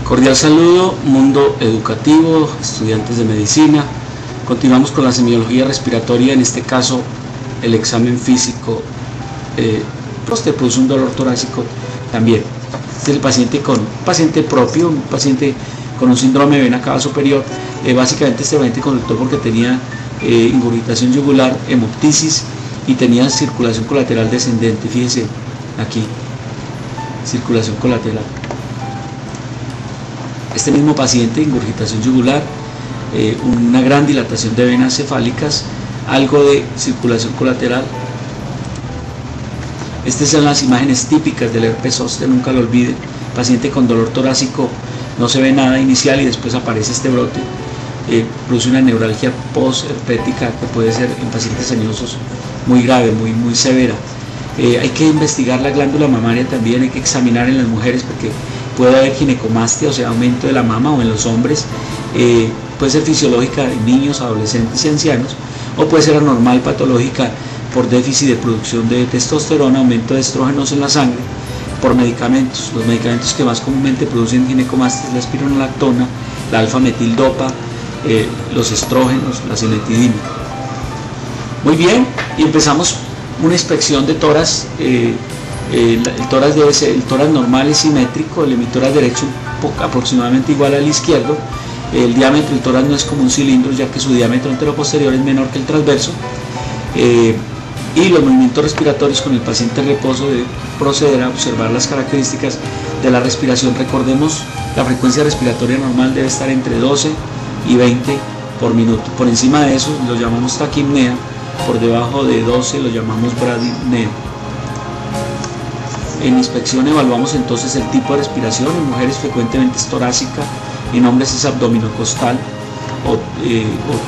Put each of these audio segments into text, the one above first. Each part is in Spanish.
Cordial saludo, mundo educativo, estudiantes de medicina. Continuamos con la semiología respiratoria, en este caso el examen físico. Te produce un dolor torácico también. Este es el paciente propio, un paciente con un síndrome de vena cava superior. Básicamente este paciente consultó porque tenía ingurgitación yugular, hemoptisis y tenía circulación colateral descendente. Fíjese aquí, circulación colateral. Este mismo paciente, ingurgitación yugular, una gran dilatación de venas cefálicas, algo de circulación colateral. Estas son las imágenes típicas del herpes zóster, nunca lo olviden. Paciente con dolor torácico, no se ve nada inicial y después aparece este brote. Produce una neuralgia post-herpética que puede ser en pacientes añosos muy grave, muy severa. Hay que investigar la glándula mamaria también, hay que examinar en las mujeres porque puede haber ginecomastia, o sea, aumento de la mama, o en los hombres. Puede ser fisiológica en niños, adolescentes y ancianos, o puede ser anormal, patológica por déficit de producción de testosterona, aumento de estrógenos en la sangre, por medicamentos. Los medicamentos que más comúnmente producen ginecomastia es la espironolactona, la alfa-metildopa, los estrógenos, la cimetidina. Muy bien, y empezamos una inspección de tórax. El tórax debe ser, el tórax normal es simétrico, el hemitórax derecho aproximadamente igual al izquierdo. El diámetro del tórax no es como un cilindro, ya que su diámetro anteroposterior es menor que el transverso. Y los movimientos respiratorios con el paciente en reposo de proceder a observar las características de la respiración. Recordemos, la frecuencia respiratoria normal debe estar entre 12 y 20 por minuto. Por encima de eso lo llamamos taquipnea, por debajo de 12 lo llamamos bradipnea. En inspección evaluamos entonces el tipo de respiración. En mujeres frecuentemente es torácica, en hombres es abdominocostal o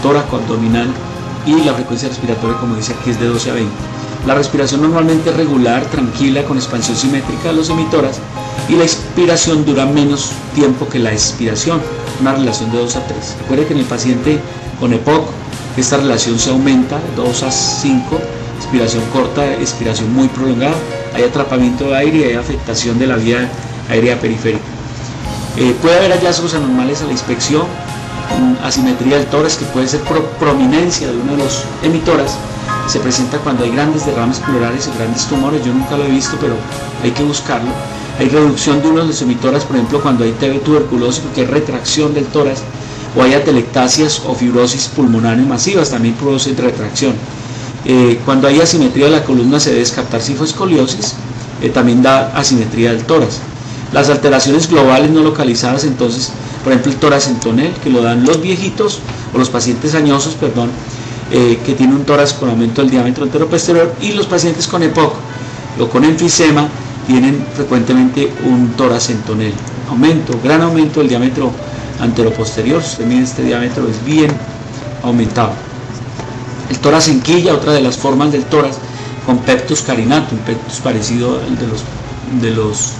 tóraco-abdominal, y la frecuencia respiratoria, como dice aquí, es de 12 a 20. La respiración normalmente es regular, tranquila, con expansión simétrica de los hemitórax, y la expiración dura menos tiempo que la expiración, una relación de 2 a 3. Recuerde que en el paciente con EPOC esta relación se aumenta de 2 a 5, expiración corta, expiración muy prolongada, hay atrapamiento de aire y hay afectación de la vía aérea periférica. Puede haber hallazgos anormales a la inspección, asimetría del tórax, que puede ser prominencia de uno de los hemitórax. Se presenta cuando hay grandes derrames pleurales y grandes tumores. Yo nunca lo he visto, pero hay que buscarlo. Hay reducción de uno de los hemitórax, por ejemplo, cuando hay tuberculosis, porque hay retracción del tórax, o hay atelectasias o fibrosis pulmonares masivas, también producen retracción. Cuando hay asimetría de la columna se debe descartar cifoescoliosis, también da asimetría del tórax. Las alteraciones globales no localizadas, entonces, por ejemplo, el tórax en tonel, que lo dan los viejitos o los pacientes añosos, que tienen un tórax con aumento del diámetro anteroposterior, y los pacientes con EPOC o con enfisema tienen frecuentemente un tórax en tonel. Gran aumento del diámetro anteroposterior. Si usted mira, este diámetro es bien aumentado. El tórax en quilla, otra de las formas del tórax, con pectus carinatum, un pectus parecido al de los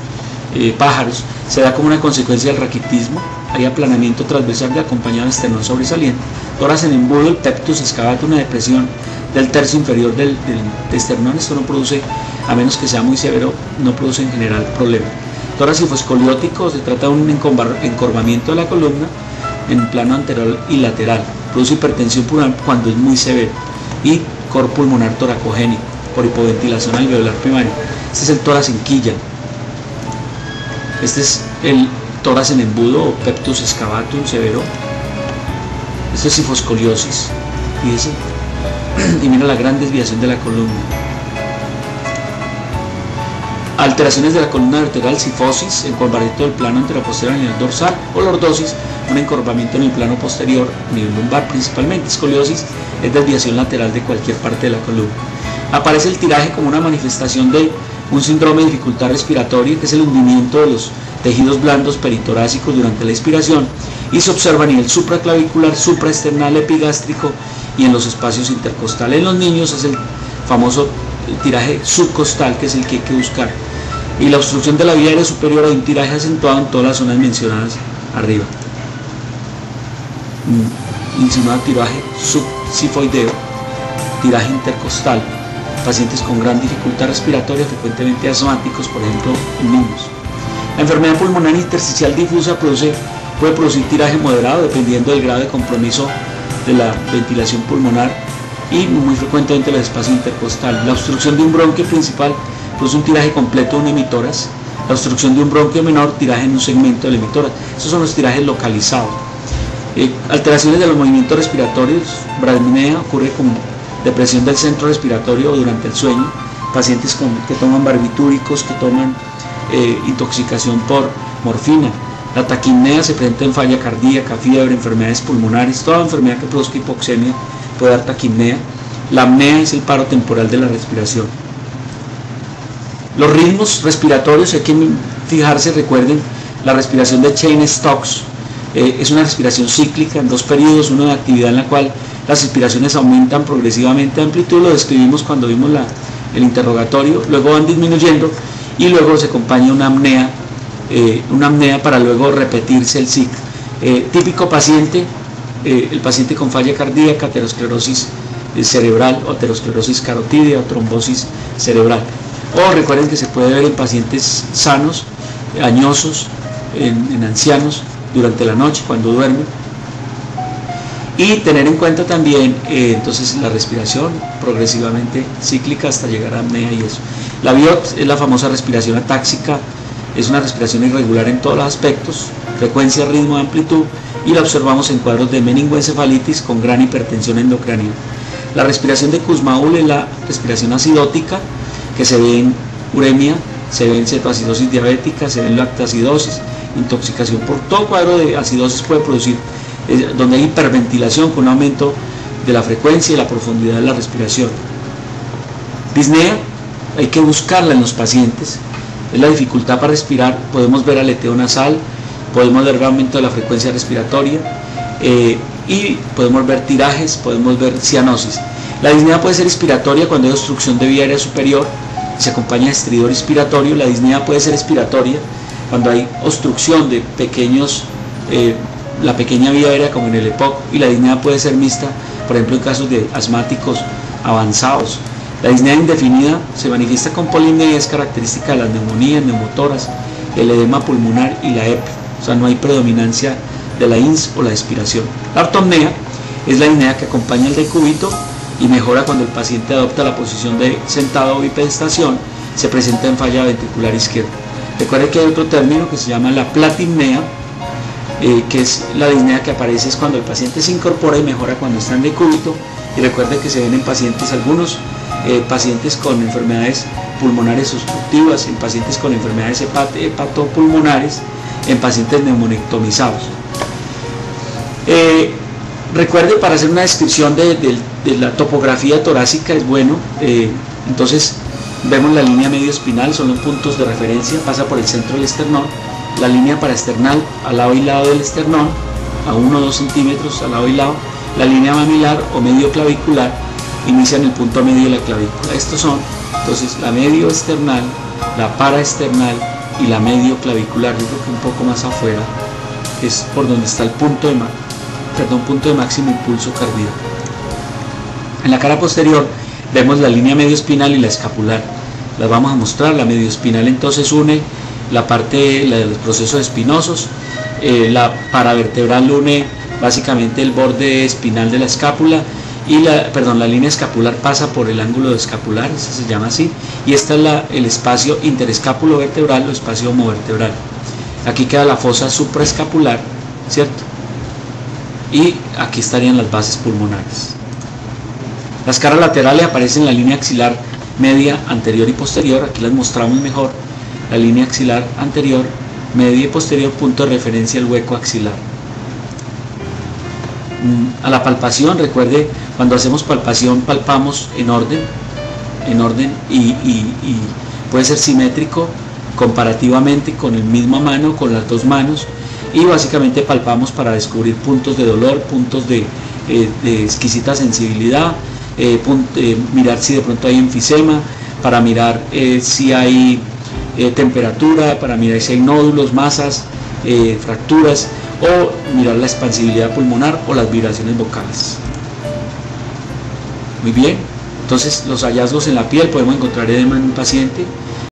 pájaros, se da como una consecuencia del raquitismo. Hay aplanamiento transversal acompañado de esternón sobresaliente. Tórax en embudo, el pectus excavatum, una depresión del tercio inferior del esternón. Esto no produce, a menos que sea muy severo, no produce en general problema. Tórax hiposcoliótico, se trata de un encorvamiento de la columna en plano anterior y lateral. Produce hipertensión pulmonar cuando es muy severo, y cor pulmonar toracogénico por hipoventilación alveolar primaria. Este es el tórax en quilla. Este es el tórax en embudo o pectus excavatum severo. Esto es hiposcoliosis, fíjese, y mira la gran desviación de la columna. Alteraciones de la columna vertebral, cifosis, encorvamiento del plano anteroposterior a nivel dorsal, o lordosis, un encorvamiento en el plano posterior a nivel lumbar principalmente. Escoliosis es desviación lateral de cualquier parte de la columna. Aparece el tiraje como una manifestación de un síndrome de dificultad respiratoria, que es el hundimiento de los tejidos blandos peritorácicos durante la expiración, y se observa a nivel supraclavicular, supraesternal, epigástrico y en los espacios intercostales. En los niños es el famoso tiraje subcostal, que es el que hay que buscar, y la obstrucción de la vía aérea superior, hay un tiraje acentuado en todas las zonas mencionadas arriba. Insinuado tiraje subsifoideo, tiraje intercostal, pacientes con gran dificultad respiratoria, frecuentemente asmáticos, por ejemplo, en niños. La enfermedad pulmonar intersticial difusa puede producir tiraje moderado dependiendo del grado de compromiso de la ventilación pulmonar y muy frecuentemente el espacio intercostal. La obstrucción de un bronquio principal produce un tiraje completo de un hemitórax. La obstrucción de un bronquio menor, tiraje en un segmento del hemitórax. Esos son los tirajes localizados. Alteraciones de los movimientos respiratorios. Bradipnea ocurre con depresión del centro respiratorio durante el sueño. Pacientes que toman barbitúricos, que toman intoxicación por morfina. La taquipnea se presenta en falla cardíaca, fiebre, enfermedades pulmonares. Toda enfermedad que produzca hipoxemia puede dar taquipnea. La apnea es el paro temporal de la respiración. Los ritmos respiratorios, hay que fijarse, recuerden, la respiración de Cheyne-Stokes es una respiración cíclica en 2 periodos, uno de actividad en la cual las respiraciones aumentan progresivamente de amplitud, lo describimos cuando vimos el interrogatorio, luego van disminuyendo y luego se acompaña una apnea para luego repetirse el ciclo. Típico paciente, el paciente con falla cardíaca, aterosclerosis cerebral o aterosclerosis carotídea o trombosis cerebral. O recuerden que se puede ver en pacientes sanos, añosos, en ancianos durante la noche cuando duermen. Y tener en cuenta también entonces la respiración progresivamente cíclica hasta llegar a apnea y eso. La BIOT es la famosa respiración atáxica, es una respiración irregular en todos los aspectos, frecuencia, ritmo, amplitud, y la observamos en cuadros de meningoencefalitis con gran hipertensión endocraniana. La respiración de Kussmaul es la respiración acidótica, que se ve en uremia, se ve en cetoacidosis diabética, se ve en lactoacidosis, intoxicación por todo cuadro de acidosis puede producir, donde hay hiperventilación con un aumento de la frecuencia y la profundidad de la respiración. Disnea, hay que buscarla en los pacientes, es la dificultad para respirar, podemos ver aleteo nasal, podemos ver aumento de la frecuencia respiratoria y podemos ver tirajes, podemos ver cianosis. La disnea puede ser inspiratoria cuando hay obstrucción de vía aérea superior, se acompaña de estridor inspiratorio. La disnea puede ser expiratoria cuando hay obstrucción de la pequeña vía aérea como en el EPOC, y la disnea puede ser mixta, por ejemplo en casos de asmáticos avanzados. La disnea indefinida se manifiesta con polipnea y es característica de las neumonías, neumotoras, el edema pulmonar y la EPI, o sea no hay predominancia de la INS o la expiración. La ortopnea es la disnea que acompaña el decúbito y mejora cuando el paciente adopta la posición de sentado o bipedestación, se presenta en falla ventricular izquierda. Recuerde que hay otro término que se llama la platipnea, que es la disnea que aparece es cuando el paciente se incorpora y mejora cuando está en decúbito, y recuerde que se ven en pacientes, algunos pacientes con enfermedades pulmonares obstructivas, en pacientes con enfermedades hepatopulmonares, en pacientes neumonectomizados. Recuerde, para hacer una descripción de la topografía torácica es bueno, entonces vemos la línea medio espinal, son los puntos de referencia, pasa por el centro del esternón, la línea paraesternal al lado y lado del esternón, a 1 o 2 centímetros al lado y lado, la línea mamilar o medio clavicular inicia en el punto medio de la clavícula. Estos son entonces la medio esternal, la paraesternal y la medio clavicular. Yo creo que un poco más afuera es por donde está el punto de máximo impulso cardíaco. En la cara posterior vemos la línea medio espinal y la escapular. Las vamos a mostrar. La medio espinal entonces une la parte de los procesos espinosos, la paravertebral une básicamente el borde espinal de la escápula, y la línea escapular pasa por el ángulo escapular, eso se llama así, y esta es el espacio interescápulo-vertebral o espacio homovertebral. Aquí queda la fosa supraescapular, ¿cierto? Y aquí estarían las bases pulmonares. Las caras laterales aparecen en la línea axilar media, anterior y posterior. Aquí las mostramos mejor. La línea axilar anterior, media y posterior, punto de referencia al hueco axilar. A la palpación, recuerde, cuando hacemos palpación palpamos en orden y puede ser simétrico comparativamente con la misma mano, con las dos manos, y básicamente palpamos para descubrir puntos de dolor, puntos de exquisita sensibilidad, mirar si de pronto hay enfisema, para mirar si hay temperatura, para mirar si hay nódulos, masas, fracturas, o mirar la expansibilidad pulmonar o las vibraciones vocales. Muy bien, entonces los hallazgos en la piel, podemos encontrar edema en un paciente,